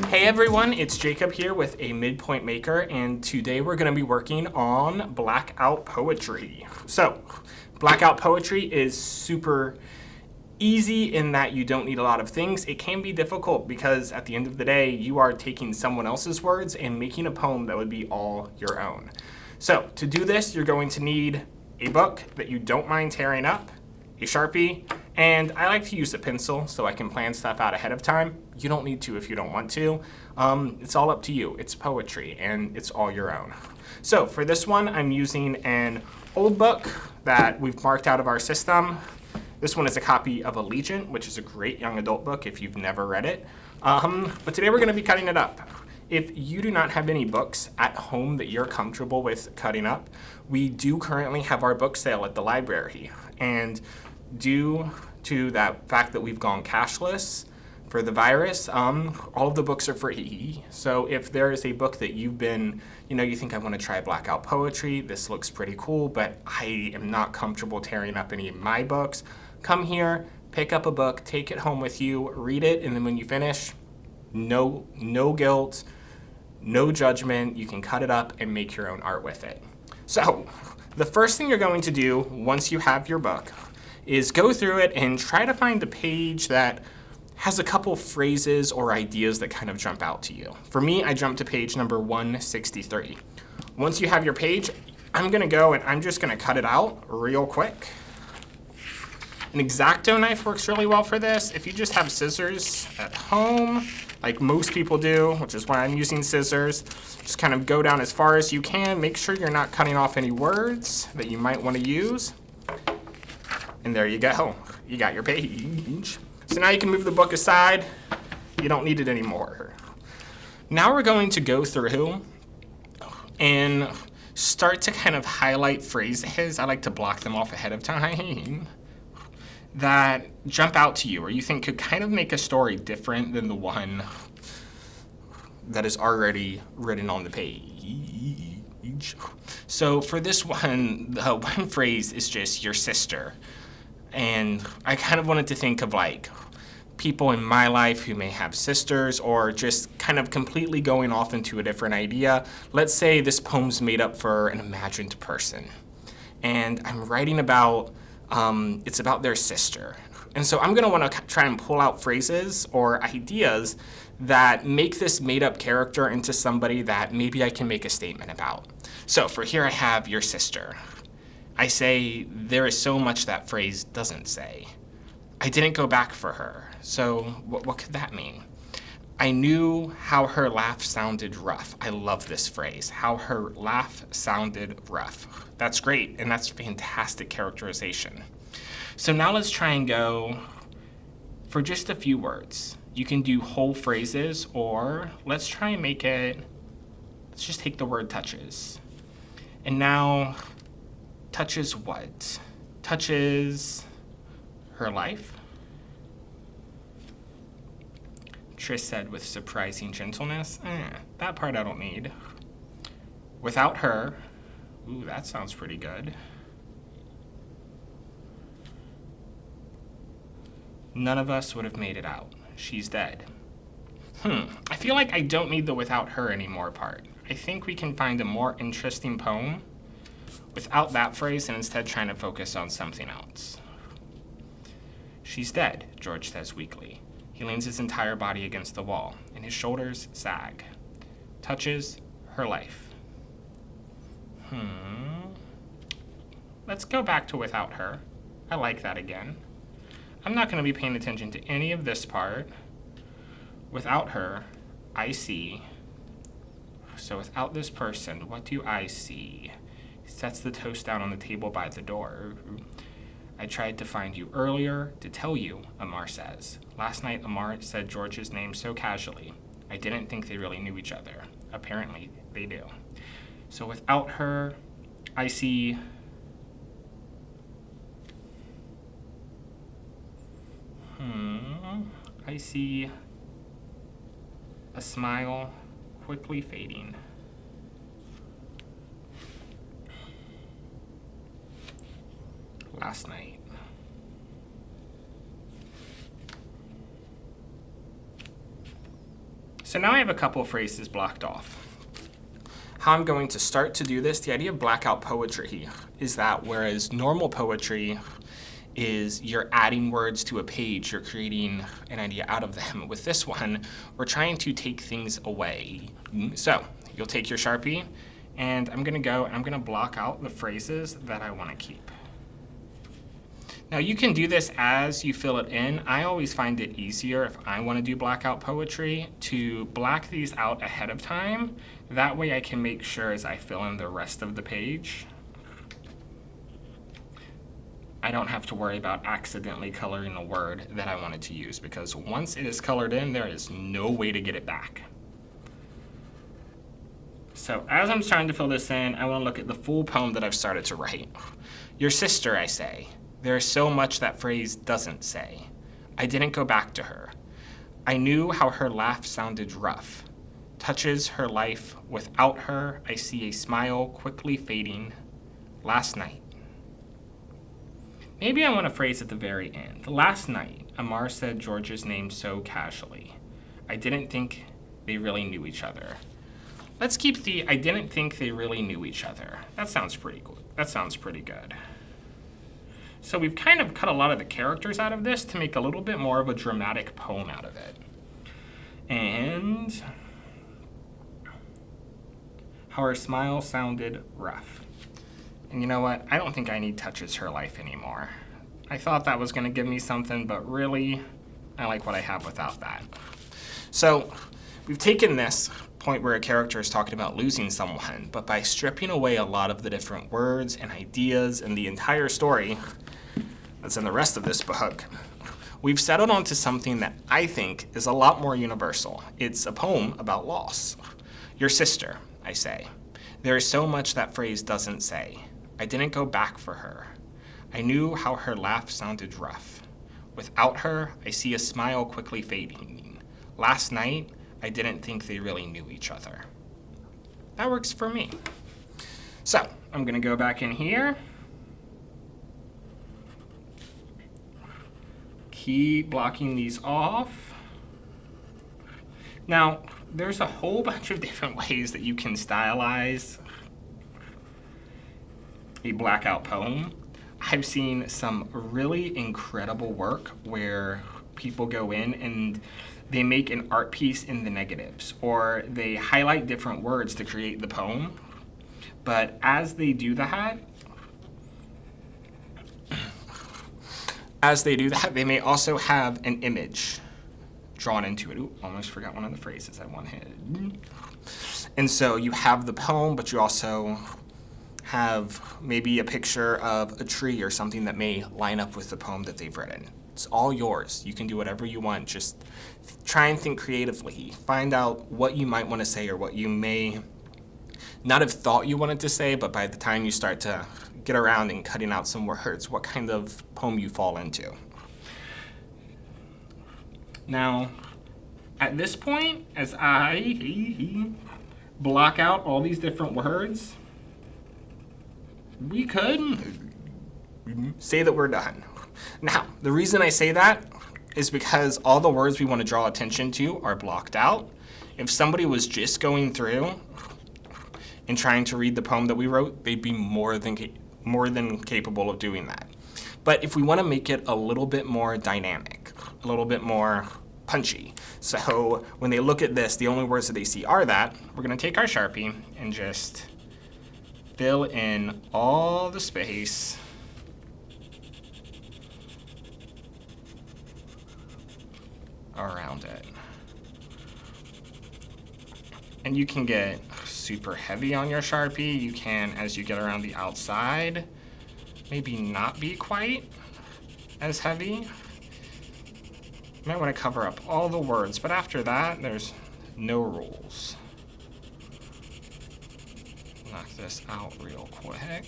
Hey everyone, it's Jacob here with a MidPointe Maker, and today we're going to be working on Blackout poetry. So, Blackout poetry is super easy in that you don't need a lot of things. It can be difficult because at the end of the day, you are taking someone else's words and making a poem that would be all your own. So, to do this, you're going to need a book that you don't mind tearing up, a Sharpie, and I like to use a pencil so I can plan stuff out ahead of time. You don't need to if you don't want to. It's all up to you. It's poetry and it's all your own. So for this one, I'm using an old book that we've marked out of our system. This one is a copy of Allegiant, which is a great young adult book if you've never read it. But today we're going to be cutting it up. If you do not have any books at home that you're comfortable with cutting up, we do currently have our book sale at the library. And due to that fact that we've gone cashless for the virus, all of the books are free. So if there is a book that you've been, you think I want to try Blackout poetry, this looks pretty cool, but I am not comfortable tearing up any of my books, come here, pick up a book, take it home with you, read it, and then when you finish, no guilt, no judgment, you can cut it up and make your own art with it. So the first thing you're going to do once you have your book is go through it and try to find a page that has a couple phrases or ideas that kind of jump out to you. For me, I jumped to page number 163. Once you have your page, I'm gonna go and I'm just gonna cut it out real quick. An X-Acto knife works really well for this. If you just have scissors at home, like most people do, which is why I'm using scissors, just kind of go down as far as you can. Make sure you're not cutting off any words that you might want to use. And there you go. You got your page. So now you can move the book aside. You don't need it anymore. Now we're going to go through and start to kind of highlight phrases. I like to block them off ahead of time that jump out to you or you think could kind of make a story different than the one that is already written on the page. So for this one, the one phrase is just your sister. And I kind of wanted to think of like people in my life who may have sisters or just kind of completely going off into a different idea. Let's say this poem's made up for an imagined person. And I'm writing about, it's about their sister. And so I'm gonna wanna try and pull out phrases or ideas that make this made up character into somebody that maybe I can make a statement about. So for here I have your sister. I say, there is so much that phrase doesn't say. I didn't go back for her. So what could that mean? I knew how her laugh sounded rough. I love this phrase, how her laugh sounded rough. That's great, and that's fantastic characterization. So now let's try and go for just a few words. You can do whole phrases, or let's try and make it, let's just take the word touches. And now, touches what? Touches her life? Trish said with surprising gentleness. That part I don't need. Without her. Ooh, that sounds pretty good. None of us would have made it out. She's dead. I feel like I don't need the without her anymore part. I think we can find a more interesting poem without that phrase and instead trying to focus on something else. She's dead, George says weakly. He leans his entire body against the wall, and his shoulders sag. Touches her life. Let's go back to without her. I like that again. I'm not going to be paying attention to any of this part. Without her, I see. So without this person, what do I see? He sets the toast down on the table by the door. I tried to find you earlier to tell you, Amar says. Last night, Amar said George's name so casually. I didn't think they really knew each other. Apparently, they do. So without her, I see... I see a smile quickly fading. Last night. So now I have a couple of phrases blocked off. How I'm going to start to do this, the idea of blackout poetry is that whereas normal poetry is you're adding words to a page, you're creating an idea out of them. With this one, we're trying to take things away. So you'll take your Sharpie, and I'm gonna block out the phrases that I wanna keep. Now you can do this as you fill it in. I always find it easier if I wanna do blackout poetry to black these out ahead of time. That way I can make sure as I fill in the rest of the page, I don't have to worry about accidentally coloring a word that I wanted to use, because once it is colored in, there is no way to get it back. So as I'm starting to fill this in, I want to look at the full poem that I've started to write. Your sister, I say. There is so much that phrase doesn't say. I didn't go back to her. I knew how her laugh sounded rough. Touches her life. Without her, I see a smile quickly fading. Last night. Maybe I want to phrase at the very end. Last night, Amar said George's name so casually. I didn't think they really knew each other. Let's keep the I didn't think they really knew each other. That sounds pretty good. That sounds pretty good. So we've kind of cut a lot of the characters out of this to make a little bit more of a dramatic poem out of it. And how her smile sounded rough. And you know what? I don't think I need touches her life anymore. I thought that was going to give me something, but really, I like what I have without that. So we've taken this point where a character is talking about losing someone, but by stripping away a lot of the different words and ideas and the entire story that's in the rest of this book, we've settled onto something that I think is a lot more universal. It's a poem about loss. Your sister, I say. There is so much that phrase doesn't say. I didn't go back for her. I knew how her laugh sounded rough. Without her, I see a smile quickly fading. Last night, I didn't think they really knew each other. That works for me. So I'm gonna go back in here. Keep blocking these off. Now, there's a whole bunch of different ways that you can stylize a blackout poem. I've seen some really incredible work where people go in and they make an art piece in the negatives, or they highlight different words to create the poem. But as they do that, they may also have an image drawn into it. Ooh, almost forgot one of the phrases I wanted. And so you have the poem, but you also have maybe a picture of a tree or something that may line up with the poem that they've written. It's all yours. You can do whatever you want. Just try and think creatively. Find out what you might want to say or what you may not have thought you wanted to say, but by the time you start to get around and cutting out some words, what kind of poem you fall into. Now, at this point, as I block out all these different words, we could say that we're done. Now, the reason I say that is because all the words we want to draw attention to are blocked out. If somebody was just going through and trying to read the poem that we wrote, they'd be more than capable of doing that. But if we want to make it a little bit more dynamic, a little bit more punchy, so when they look at this, the only words that they see are that, we're going to take our Sharpie and just fill in all the space around it. And you can get super heavy on your Sharpie. You can, as you get around the outside, maybe not be quite as heavy. You might want to cover up all the words, but after that, there's no rules. Knock this out real quick.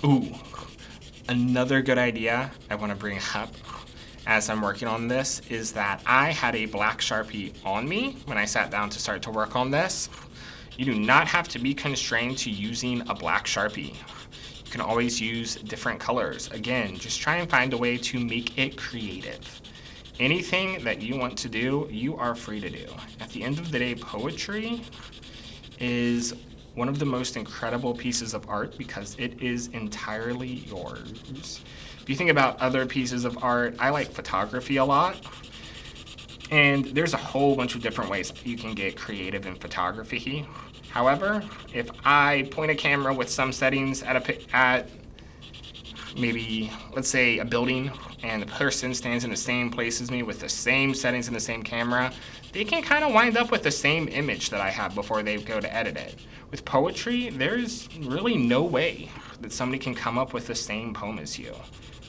Ooh, another good idea I want to bring up as I'm working on this is that I had a black Sharpie on me when I sat down to start to work on this. You do not have to be constrained to using a black Sharpie. You can always use different colors. Again, just try and find a way to make it creative. Anything that you want to do, you are free to do. At the end of the day, poetry is one of the most incredible pieces of art because it is entirely yours. If you think about other pieces of art, I like photography a lot. And there's a whole bunch of different ways you can get creative in photography. However, if I point a camera with some settings at maybe, let's say, a building, and the person stands in the same place as me with the same settings and the same camera, they can kind of wind up with the same image that I have before they go to edit it. With poetry, there's really no way that somebody can come up with the same poem as you.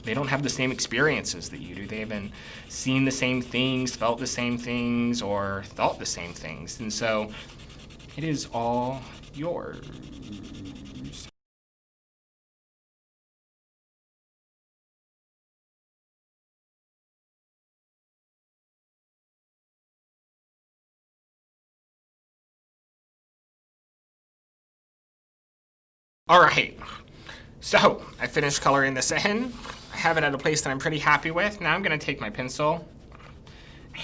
They don't have the same experiences that you do. They haven't seen the same things, felt the same things, or thought the same things. And so it is all yours. All right, so I finished coloring this in. I have it at a place that I'm pretty happy with. Now I'm gonna take my pencil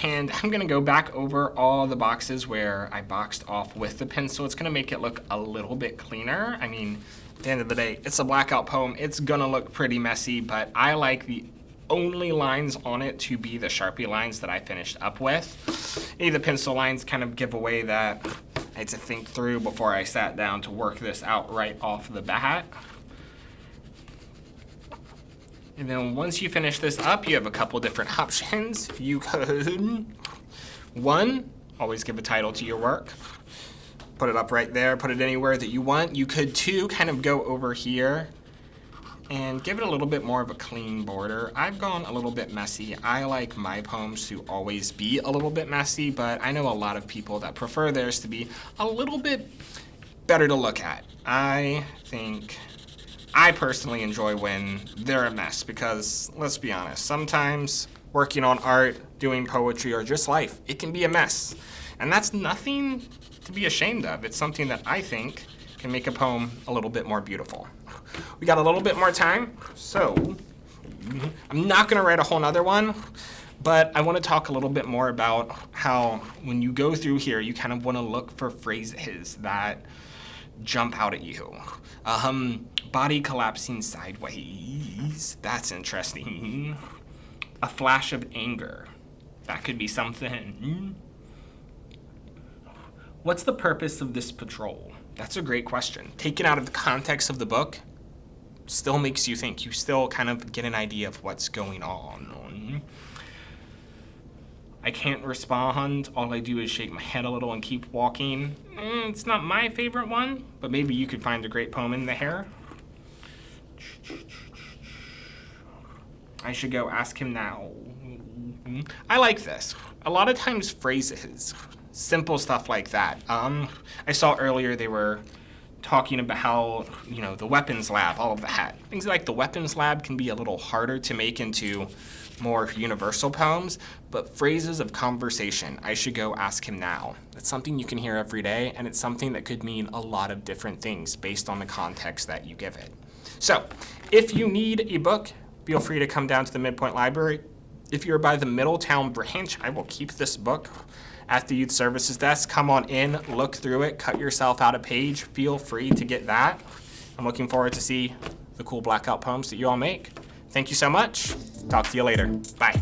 and I'm gonna go back over all the boxes where I boxed off with the pencil. It's gonna make it look a little bit cleaner. I mean, at the end of the day, it's a Blackout poem. It's gonna look pretty messy, but I like the only lines on it to be the Sharpie lines that I finished up with. Any of the pencil lines kind of give away that I had to think through before I sat down to work this out right off the bat. And then once you finish this up, you have a couple different options. You could, one, always give a title to your work. Put it up right there, put it anywhere that you want. You could, two, kind of go over here and give it a little bit more of a clean border. I've gone a little bit messy. I like my poems to always be a little bit messy, but I know a lot of people that prefer theirs to be a little bit better to look at. I personally enjoy when they're a mess because, let's be honest, sometimes working on art, doing poetry, or just life, it can be a mess. And that's nothing to be ashamed of. It's something that I think can make a poem a little bit more beautiful. We got a little bit more time, so I'm not gonna write a whole nother one, but I wanna talk a little bit more about how when you go through here, you kind of wanna look for phrases that jump out at you. Body collapsing sideways, that's interesting. A flash of anger, that could be something. What's the purpose of this patrol? That's a great question. Taken out of the context of the book, still makes you think. You still kind of get an idea of what's going on. I can't respond. All I do is shake my head a little and keep walking. It's not my favorite one, but maybe you could find a great poem in the hair. I should go ask him now. I like this. A lot of times phrases, simple stuff like that. I saw earlier they were talking about how, the weapons lab, all of that. Things like the weapons lab can be a little harder to make into more universal poems, but phrases of conversation, I should go ask him now. That's something you can hear every day, and it's something that could mean a lot of different things based on the context that you give it. So, if you need a book, feel free to come down to the MidPointe Library. If you're by the Middletown branch, I will keep this book at the Youth Services Desk. Come on in, look through it, cut yourself out a page. Feel free to get that. I'm looking forward to see the cool Blackout poems that you all make. Thank you so much. Talk to you later. Bye.